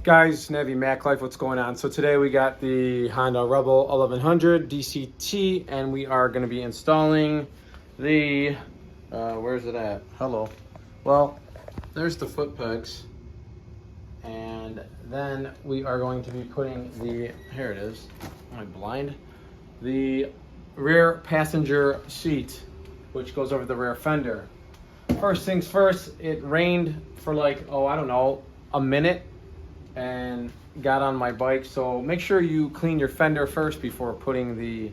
Guys, Navi Mac Life, what's going on? So today we got the Honda Rebel 1100 DCT, and we are going to be installing the, where's it at? Hello. Well, there's the foot pegs, and then we are going to be putting the, here it is, am I blind? The rear passenger seat, which goes over the rear fender. First things first, it rained for like, I don't know, a minute, and got on my bike. So make sure you clean your fender first before putting the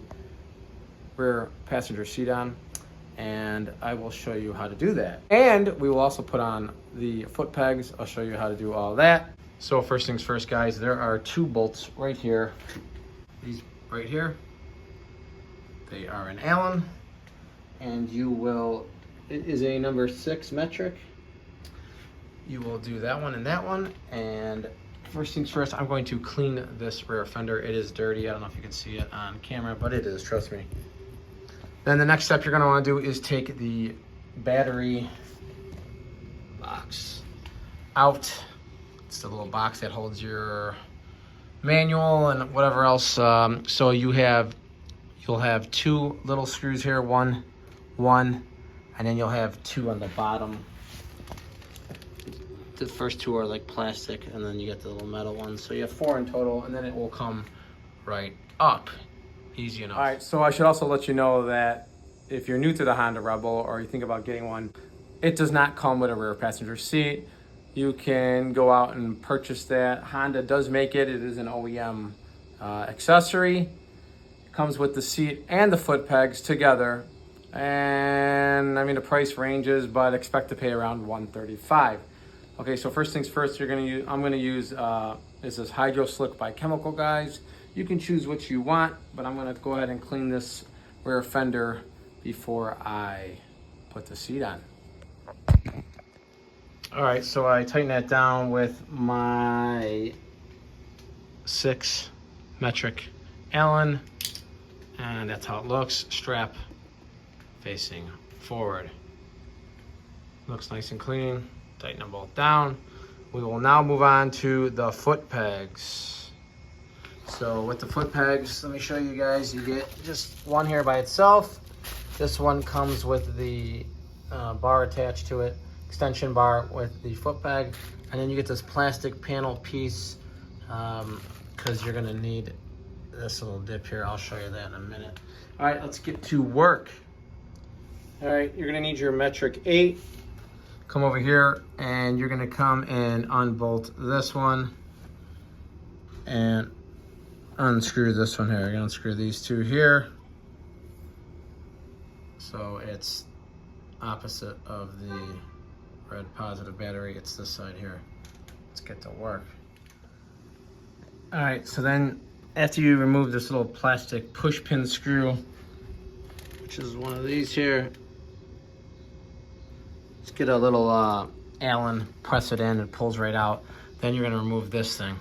rear passenger seat on, and I will show you how to do that. And we will also put on the foot pegs. I'll show you how to do all that. So first things first, guys, there are two bolts right here. These right here, they are an Allen, and you will, it is a number 6 metric. You will do that one and that one. And first things first, I'm going to clean this rear fender. It is dirty. I don't know if you can see it on camera, but it is, trust me. Then the next step you're going to want to do is take the battery box out. It's the little box that holds your manual and whatever else. So you'll have 2 little screws here, one, and then you'll have 2 on the bottom. The first 2 are like plastic, and then you get the little metal ones. So you have 4 in total, and then it will come right up. Easy enough. All right, so I should also let you know that if you're new to the Honda Rebel or you think about getting one, it does not come with a rear passenger seat. You can go out and purchase that. Honda does make it. It is an OEM accessory. It comes with the seat and the foot pegs together. And I mean, the price ranges, but expect to pay around $135. Okay, so first things first, I'm gonna use this is Hydro Slick by Chemical, guys. You can choose what you want, but I'm gonna go ahead and clean this rear fender before I put the seat on. All right, so I tighten that down with my 6 metric Allen, and that's how it looks. Strap facing forward. Looks nice and clean. Tighten them both down. We will now move on to the foot pegs. So with the foot pegs, let me show you guys. You get just one here by itself. This one comes with the bar attached to it, extension bar with the foot peg, and then you get this plastic panel piece because you're gonna need this little dip here. I'll show you that in a minute. All right, let's get to work. All right, you're gonna need your metric 8. Come over here, and you're gonna come and unbolt this one and unscrew this one here. You're gonna unscrew these 2 here. So it's opposite of the red positive battery. It's this side here. Let's get to work. All right, so then after you remove this little plastic push pin screw, which is one of these here, let's get a little Allen, press it in, it pulls right out. Then you're gonna remove this thing.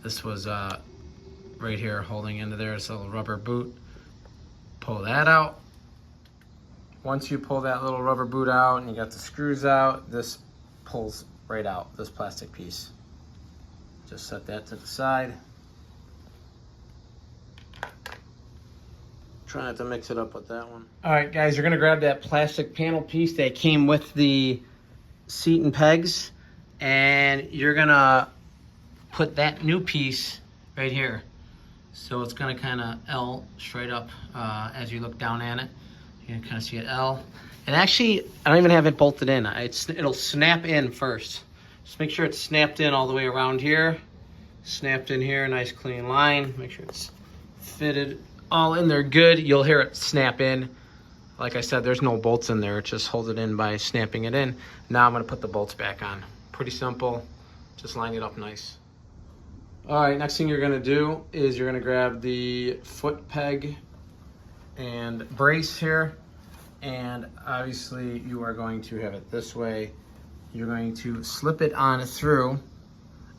This was right here holding into there, it's a little rubber boot. Pull that out. Once you pull that little rubber boot out and you got the screws out, this pulls right out, this plastic piece. Just set that to the side. Try not to mix it up with that one. All right, guys, you're gonna grab that plastic panel piece that came with the seat and pegs, and you're gonna put that new piece right here. So it's gonna kind of L straight up as you look down at it. You can kind of see it L. And actually, I don't even have it bolted in. It'll snap in first. Just make sure it's snapped in all the way around here. Snapped in here, nice clean line. Make sure it's fitted all in there good. You'll hear it snap in. Like I said, there's no bolts in there. It just holds it in by snapping it in. Now I'm gonna put the bolts back on. Pretty simple, just line it up nice. All right, next thing you're gonna do is you're gonna grab the foot peg and brace here. And obviously you are going to have it this way. You're going to slip it on through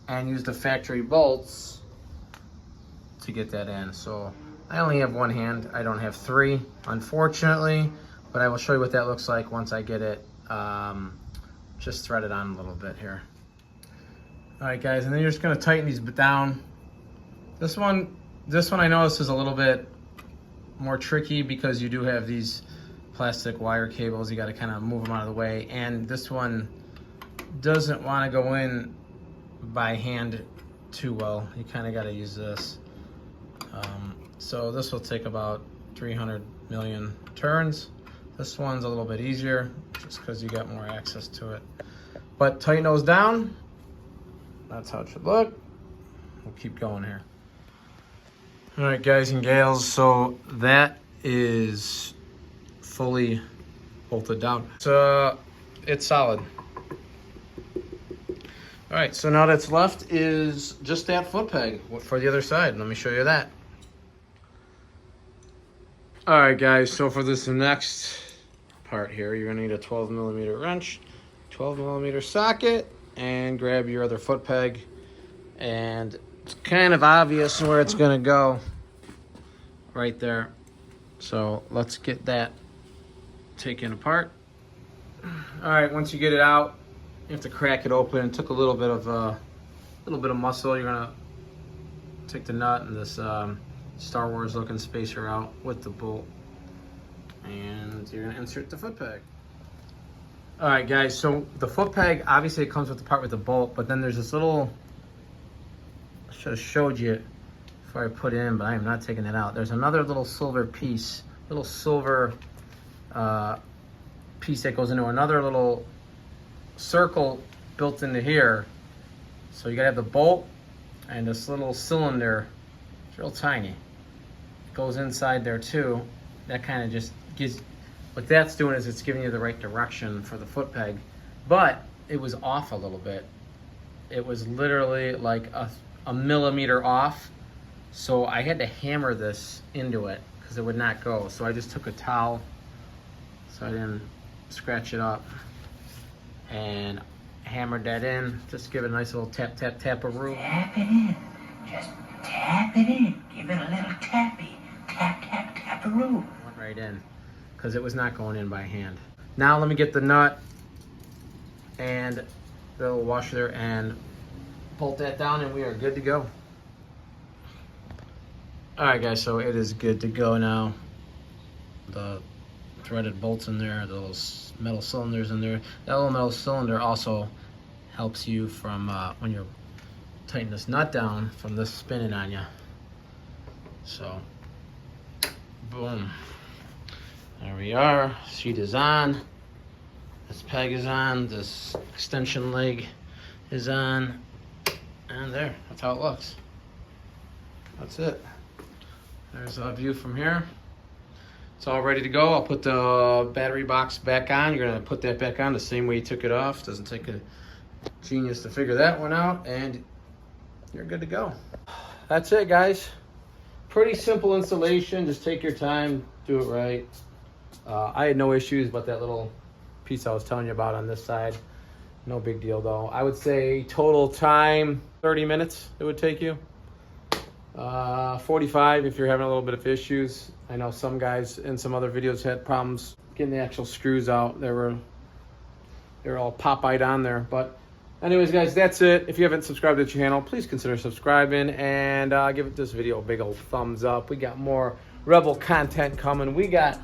and use the factory bolts to get that in. So I only have one hand. I don't have 3, unfortunately, but I will show you what that looks like once I get it just threaded on a little bit here. All right, guys, and then you're just gonna tighten these down. This one I noticed is a little bit more tricky because you do have these plastic wire cables. You got to kind of move them out of the way, and this one doesn't want to go in by hand too well. You kind of got to use this. So this will take about 300 million turns. This one's a little bit easier just because you got more access to it. But tighten those down. That's how it should look. We'll keep going here. All right, guys and gals, so that is fully bolted down. So it's solid. All right, so now that's left is just that foot peg for the other side. Let me show you that. All right, guys, so for this next part here, you're gonna need a 12mm wrench, 12mm socket, and grab your other foot peg. And it's kind of obvious where it's gonna go right there. So let's get that taken apart. All right, once you get it out, you have to crack it open. It took a little bit of muscle. You're gonna take the nut and this Star Wars looking spacer out with the bolt, and you're gonna insert the foot peg. All right, guys, so the foot peg, obviously it comes with the part with the bolt, but then there's this little, I should have showed you before I put it in, but I am not taking it out. There's another little silver piece, piece that goes into another little circle built into here. So you gotta have the bolt and this little cylinder. It's real tiny. It goes inside there too. That kind of just gives, what that's doing is it's giving you the right direction for the foot peg. But it was off a little bit. It was literally like a millimeter off. So I had to hammer this into it because it would not go. So I just took a towel so I didn't scratch it up and hammered that in. Just give it a nice little tap, tap, tap-a-roo. Tap it in. Just tap it in. Give it a little tappy. Tap, tap, tap-a-roo. Went right in because it was not going in by hand. Now let me get the nut and the little washer there and bolt that down, and we are good to go. All right, guys, so it is good to go now. The threaded bolts in there, the little metal cylinders in there. That little metal cylinder also helps you from when you're tightening this nut down from this spinning on you. So, boom. There we are. Seat is on. This peg is on. This extension leg is on. And there, that's how it looks. That's it. There's a view from here. It's all ready to go. I'll put the battery box back on. You're gonna put that back on the same way you took it off. Doesn't take a genius to figure that one out, and you're good to go. That's it, guys. Pretty simple installation. Just take your time, do it right. I had no issues but that little piece I was telling you about on this side. No big deal though. I would say total time, 30 minutes it would take you. 45 if you're having a little bit of issues. I know some guys in some other videos had problems getting the actual screws out. They were all pop-eyed on there. But anyways, guys, that's it. If you haven't subscribed to the channel, please consider subscribing and give this video a big old thumbs up. We got more Rebel content coming. We got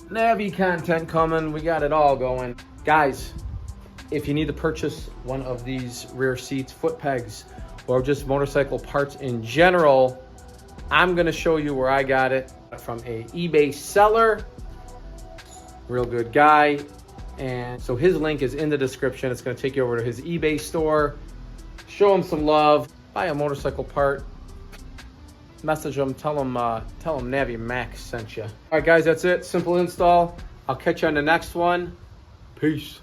Navi content coming. We got it all going. Guys, if you need to purchase one of these rear seats, foot pegs, or just motorcycle parts in general, I'm gonna show you where I got it from a eBay seller. Real good guy. And so his link is in the description. It's gonna take you over to his eBay store. Show him some love. Buy a motorcycle part. Message him, tell him Navi Max sent you. All right, guys, that's it. Simple install. I'll catch you on the next one. Peace.